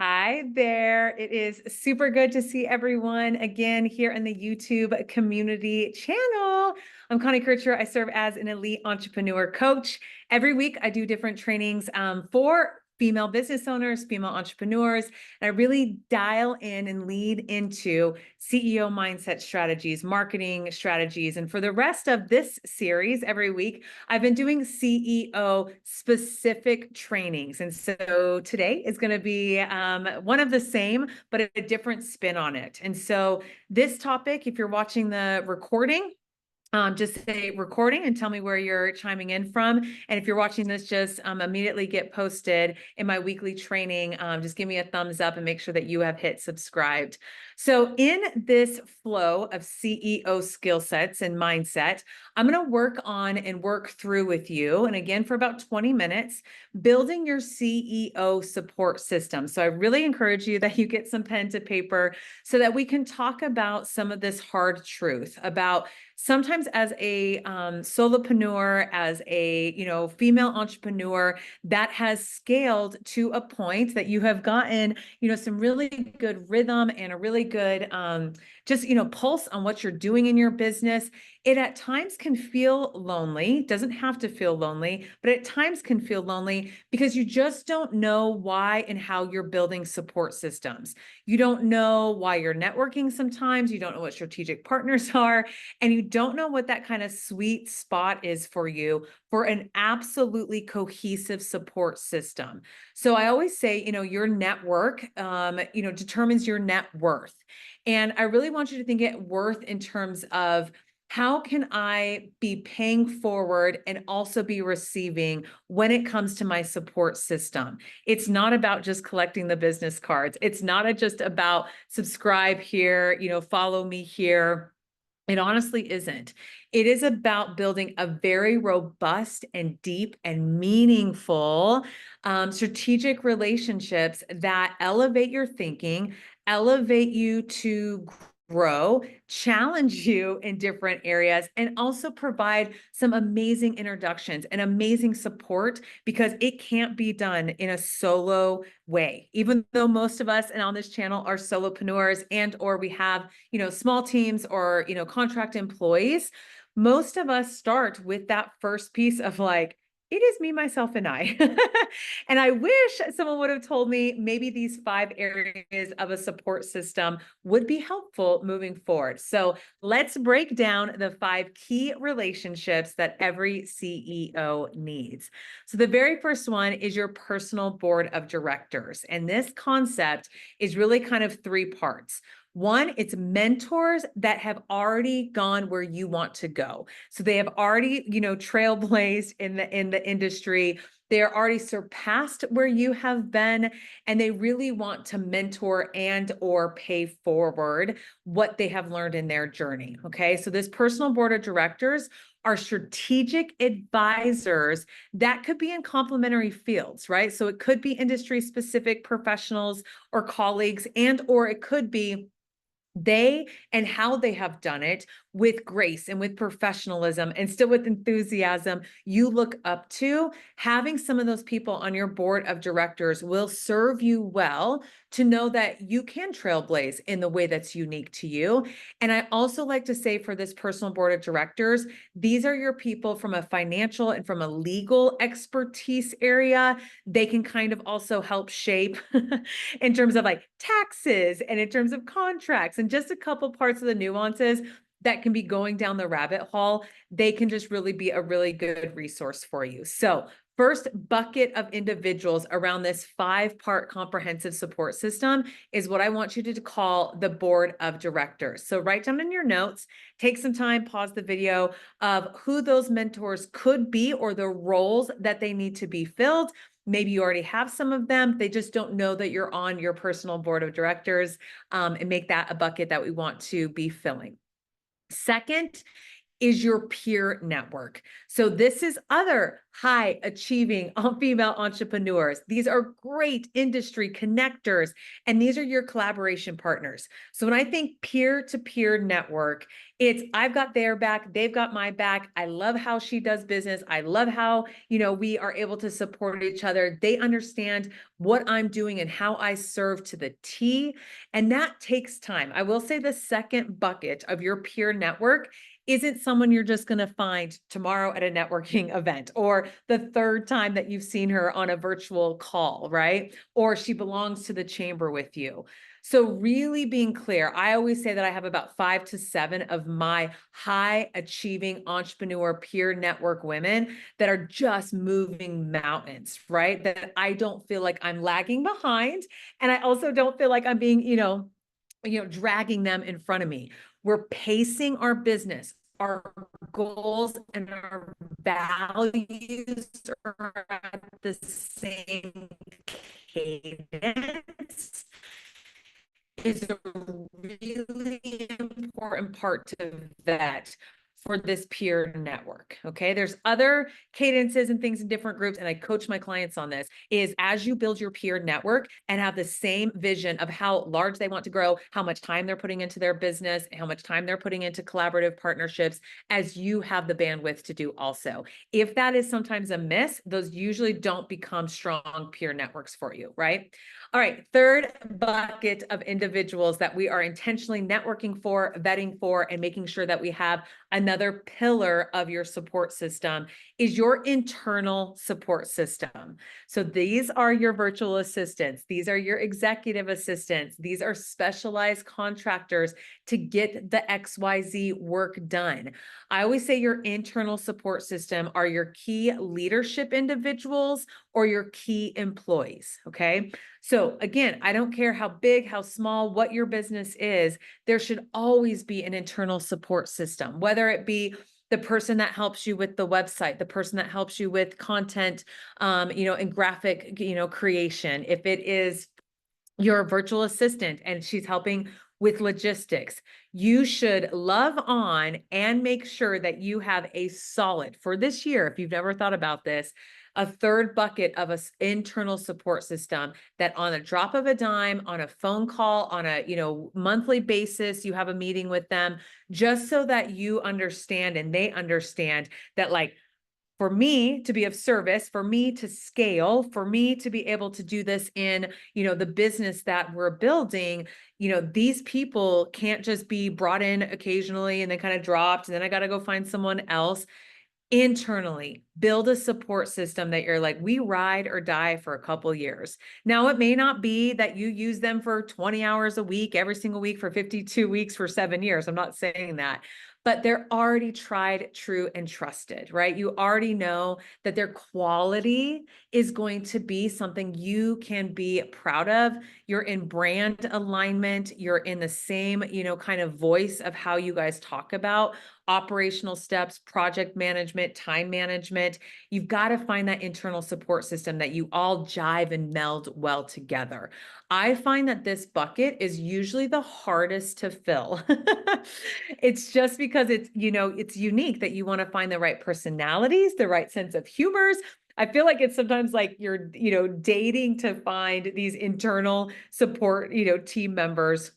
Hi there. It is super good to see everyone again here in the YouTube community channel. I'm Connie Kircher. I serve as an elite entrepreneur coach. Every week, I do different trainings for female business owners, female entrepreneurs, and I really dial in and lead into CEO mindset strategies, marketing strategies. And for the rest of this series, every week, I've been doing CEO specific trainings. And so today is going to be one of the same, but a different spin on it. And so this topic, if you're watching the recording, just say recording and tell me where you're chiming in from. And if you're watching this, just immediately get posted in my weekly training. Just give me a thumbs up and make sure that you have hit subscribed. So in this flow of CEO skill sets and mindset, I'm going to work on and work through with you. And again, for about 20 minutes, building your CEO support system. So I really encourage you that you get some pen to paper so that we can talk about some of this hard truth about sometimes as a solopreneur, as a female entrepreneur that has scaled to a point that you have gotten some really good rhythm and a really good just pulse on what you're doing in your business. It at times can feel lonely. Doesn't have to feel lonely, but at times can feel lonely because you just don't know why and how you're building support systems. You don't know why you're networking sometimes. You don't know what strategic partners are, and you don't know what that kind of sweet spot is for you for an absolutely cohesive support system. So I always say, your network, determines your net worth. And I really want you to think it worth in terms of how can I be paying forward and also be receiving when it comes to my support system? It's not about just collecting the business cards. It's not just about subscribe here, follow me here. It honestly isn't. It is about building a very robust and deep and meaningful strategic relationships that elevate your thinking, elevate you to grow, challenge you in different areas, and also provide some amazing introductions and amazing support because it can't be done in a solo way. Even though most of us and on this channel are solopreneurs and or we have, small teams or, contract employees, most of us start with that first piece of like, it is me, myself, and I. And I wish someone would have told me maybe these 5 areas of a support system would be helpful moving forward. So let's break down the 5 key relationships that every CEO needs. So the very first one is your personal board of directors. And this concept is really kind of 3 parts. One, it's mentors that have already gone where you want to go. So they have already, trailblazed in the industry. They're already surpassed where you have been, and they really want to mentor and or pay forward what they have learned in their journey. Okay. So this personal board of directors are strategic advisors that could be in complementary fields, right? So it could be industry specific professionals or colleagues, and or it could be they and how they have done it with grace and with professionalism and still with enthusiasm you look up to. Having some of those people on your board of directors will serve you well to know that you can trailblaze in the way that's unique to you. And I also like to say for this personal board of directors, these are your people from a financial and from a legal expertise area. They can kind of also help shape in terms of like taxes and in terms of contracts and just a couple parts of the nuances that can be going down the rabbit hole. They can just really be a really good resource for you. So first bucket of individuals around this 5-part comprehensive support system is what I want you to call the board of directors. So write down in your notes, take some time, pause the video of who those mentors could be or the roles that they need to be filled. Maybe you already have some of them. They just don't know that you're on your personal board of directors, and make that a bucket that we want to be filling. Second is your peer network. So this is other high achieving female entrepreneurs. These are great industry connectors, and these are your collaboration partners. So when I think peer-to-peer network, it's I've got their back, they've got my back. I love how she does business. I love how, we are able to support each other. They understand what I'm doing and how I serve to the T. And that takes time. I will say the second bucket of your peer network isn't someone you're just going to find tomorrow at a networking event or the third time that you've seen her on a virtual call, right? Or she belongs to the chamber with you. So really being clear, I always say that I have about 5 to 7 of my high achieving entrepreneur peer network women that are just moving mountains, right? That I don't feel like I'm lagging behind. And I also don't feel like I'm being, dragging them in front of me. We're pacing our business. Our goals and our values are at the same cadence is a really important part to vet for this peer network. Okay. There's other cadences and things in different groups. And I coach my clients on this is as you build your peer network and have the same vision of how large they want to grow, how much time they're putting into their business, how much time they're putting into collaborative partnerships, as you have the bandwidth to do also. If that is sometimes a miss, those usually don't become strong peer networks for you, right? All right, third bucket of individuals that we are intentionally networking for, vetting for, and making sure that we have another pillar of your support system is your internal support system. So these are your virtual assistants. These are your executive assistants. These are specialized contractors to get the XYZ work done. I always say your internal support system are your key leadership individuals or your key employees, okay? So again, I don't care how big, how small, what your business is, there should always be an internal support system, whether it be the person that helps you with the website, the person that helps you with content, and graphic, creation. If it is your virtual assistant and she's helping with logistics, you should love on and make sure that you have a solid for this year. If you've never thought about this, a third bucket of an internal support system that on a drop of a dime, on a phone call, on a monthly basis, you have a meeting with them, just so that you understand and they understand that, like, for me to be of service, for me to scale, for me to be able to do this in, the business that we're building, these people can't just be brought in occasionally and then kind of dropped, and then I got to go find someone else. Internally, build a support system that you're like, we ride or die for a couple years. Now, it may not be that you use them for 20 hours a week, every single week for 52 weeks for 7 years. I'm not saying that, but they're already tried, true, and trusted, right? You already know that their quality is going to be something you can be proud of. You're in brand alignment. You're in the same, kind of voice of how you guys talk about operational steps, project management, time management. You've got to find that internal support system that you all jive and meld well together. I find that this bucket is usually the hardest to fill. It's just because it's unique that you want to find the right personalities, the right sense of humors. I feel like it's sometimes like you're, dating to find these internal support, team members,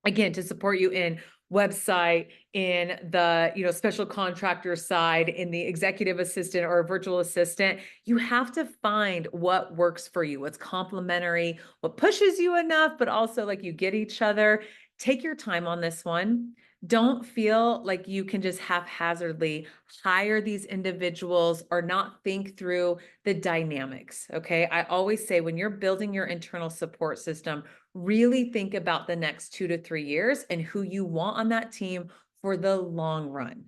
again, to support you in website, in the, special contractor side, in the executive assistant or virtual assistant. You have to find what works for you, what's complementary, what pushes you enough, but also like you get each other. Take your time on this one. Don't feel like you can just haphazardly hire these individuals or not think through the dynamics. Okay. I always say when you're building your internal support system, really think about the next 2 to 3 years and who you want on that team for the long run.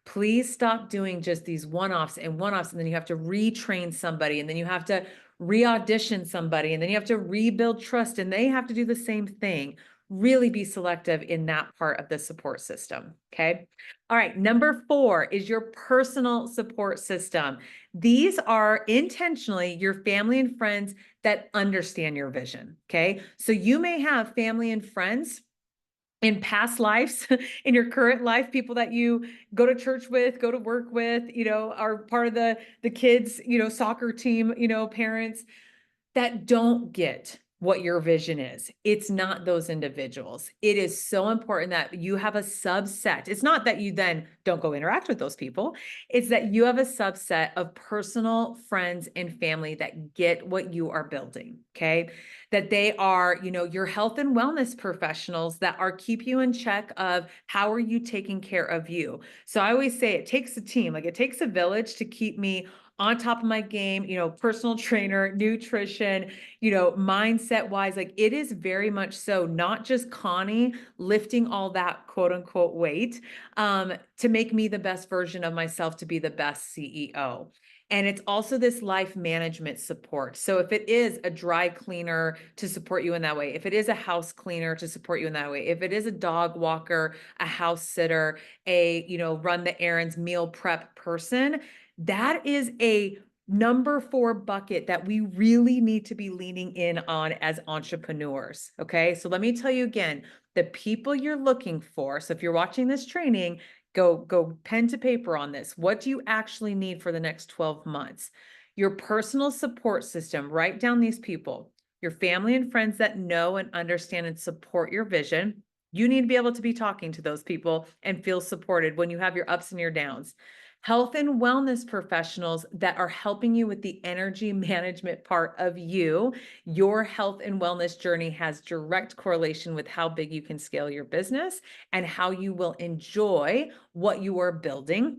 Please stop doing just these one-offs, and then you have to retrain somebody, and then you have to re-audition somebody, and then you have to rebuild trust, and they have to do the same thing. Really be selective in that part of the support system. Okay. All right. Number 4 is your personal support system. These are intentionally your family and friends that understand your vision. Okay. So you may have family and friends in past lives, in your current life, people that you go to church with, go to work with, are part of the kids, soccer team, parents that don't get what your vision is. It's not those individuals. It is so important that you have a subset. It's not that you then don't go interact with those people. It's that you have a subset of personal friends and family that get what you are building, okay? That they are, your health and wellness professionals that are keep you in check of how are you taking care of you. So I always say it takes a team, like it takes a village to keep me on top of my game, personal trainer, nutrition, mindset wise, like it is very much so not just Connie lifting all that quote unquote weight to make me the best version of myself to be the best CEO. And it's also this life management support. So if it is a dry cleaner to support you in that way, if it is a house cleaner to support you in that way, if it is a dog walker, a house sitter, run the errands, meal prep person, that is a number 4 bucket that we really need to be leaning in on as entrepreneurs. Okay. So let me tell you again, the people you're looking for. So if you're watching this training, go pen to paper on this. What do you actually need for the next 12 months? Your personal support system, write down these people, your family and friends that know and understand and support your vision. You need to be able to be talking to those people and feel supported when you have your ups and your downs. Health and wellness professionals that are helping you with the energy management part of you. Your health and wellness journey has direct correlation with how big you can scale your business and how you will enjoy what you are building.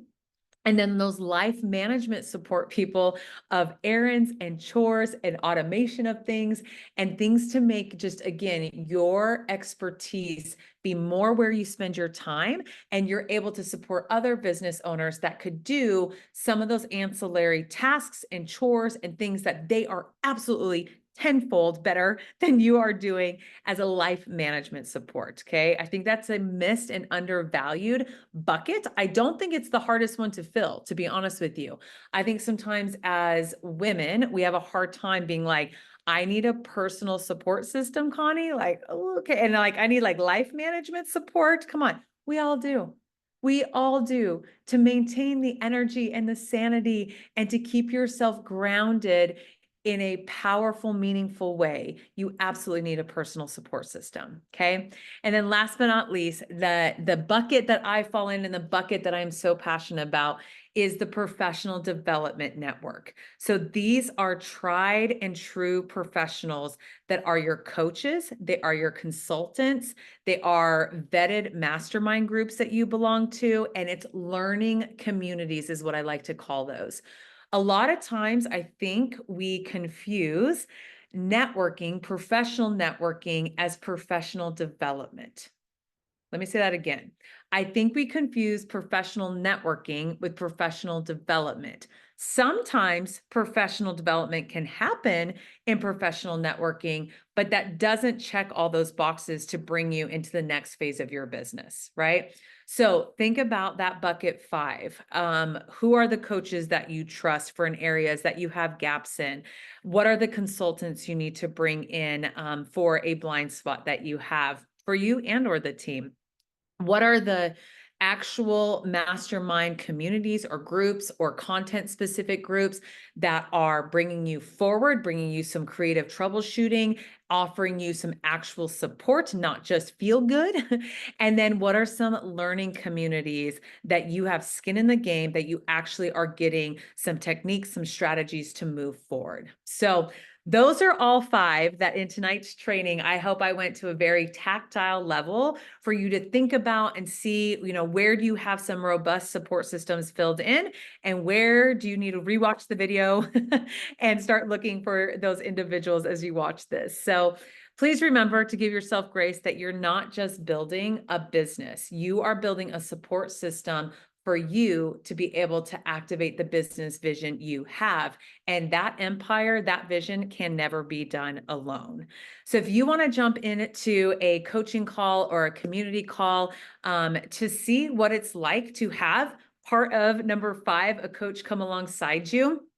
And then those life management support people of errands and chores and automation of things and things to make just, again, your expertise be more where you spend your time, and you're able to support other business owners that could do some of those ancillary tasks and chores and things that they are absolutely tenfold better than you are doing as a life management support. Okay. I think that's a missed and undervalued bucket. I don't think it's the hardest one to fill, to be honest with you. I think sometimes as women, we have a hard time being like, I need a personal support system, Connie. Like, okay. And like, I need like life management support. Come on. We all do. We all do, to maintain the energy and the sanity and to keep yourself grounded in a powerful, meaningful way. You absolutely need a personal support system. Okay. And then last but not least, the bucket that I fall in and the bucket that I'm so passionate about is the professional development network. So these are tried and true professionals that are your coaches, they are your consultants, they are vetted mastermind groups that you belong to, and it's learning communities is what I like to call those. A lot of times I think we confuse networking, professional networking as professional development. Let me say that again. I think we confuse professional networking with professional development. Sometimes professional development can happen in professional networking, but that doesn't check all those boxes to bring you into the next phase of your business, right? So think about that bucket 5. Who are the coaches that you trust for in areas that you have gaps in? What are the consultants you need to bring in for a blind spot that you have for you and or the team? What are the actual mastermind communities or groups or content specific groups that are bringing you forward, bringing you some creative troubleshooting, offering you some actual support, not just feel good? And then what are some learning communities that you have skin in the game, that you actually are getting some techniques, some strategies to move forward? So those are all 5 that in tonight's training, I hope I went to a very tactile level for you to think about and see, where do you have some robust support systems filled in, and where do you need to rewatch the video and start looking for those individuals as you watch this. So please remember to give yourself grace that you're not just building a business, you are building a support system for you to be able to activate the business vision you have. And that empire, that vision can never be done alone. So if you want to jump into a coaching call or a community call to see what it's like to have part of number 5, a coach come alongside you,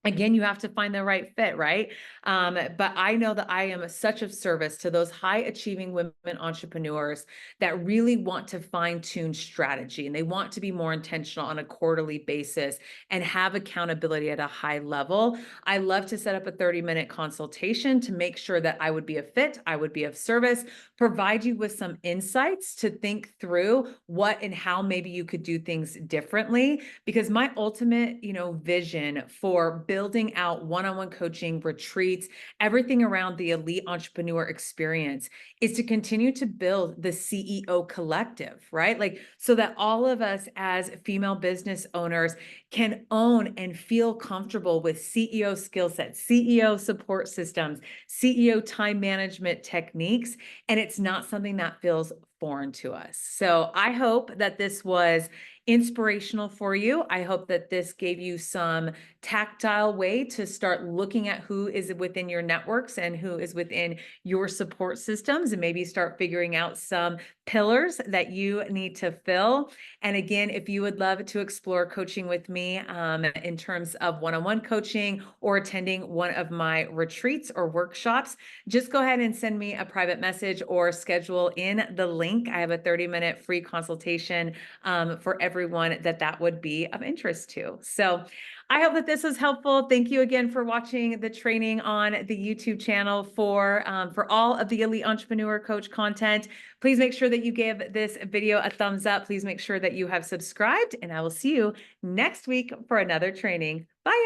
Again, you have to find the right fit, right? But I know that I am such of service to those high achieving women entrepreneurs that really want to fine tune strategy and they want to be more intentional on a quarterly basis and have accountability at a high level. I love to set up a 30-minute consultation to make sure that I would be a fit, I would be of service, provide you with some insights to think through what and how maybe you could do things differently. Because my ultimate, vision for building out one-on-one coaching retreats, everything around the elite entrepreneur experience is to continue to build the CEO collective, right? Like, so that all of us as female business owners can own and feel comfortable with CEO skill sets, CEO support systems, CEO time management techniques, and it's not something that feels foreign to us. So I hope that this was inspirational for you. I hope that this gave you some tactile way to start looking at who is within your networks and who is within your support systems, and maybe start figuring out some pillars that you need to fill. And again, if you would love to explore coaching with me in terms of one-on-one coaching or attending one of my retreats or workshops, just go ahead and send me a private message or schedule in the link. I have a 30-minute free consultation for everyone that would be of interest to. So I hope that this was helpful. Thank you again for watching the training on the YouTube channel for all of the Elite Entrepreneur Coach content. Please make sure that you give this video a thumbs up. Please make sure that you have subscribed, and I will see you next week for another training. Bye.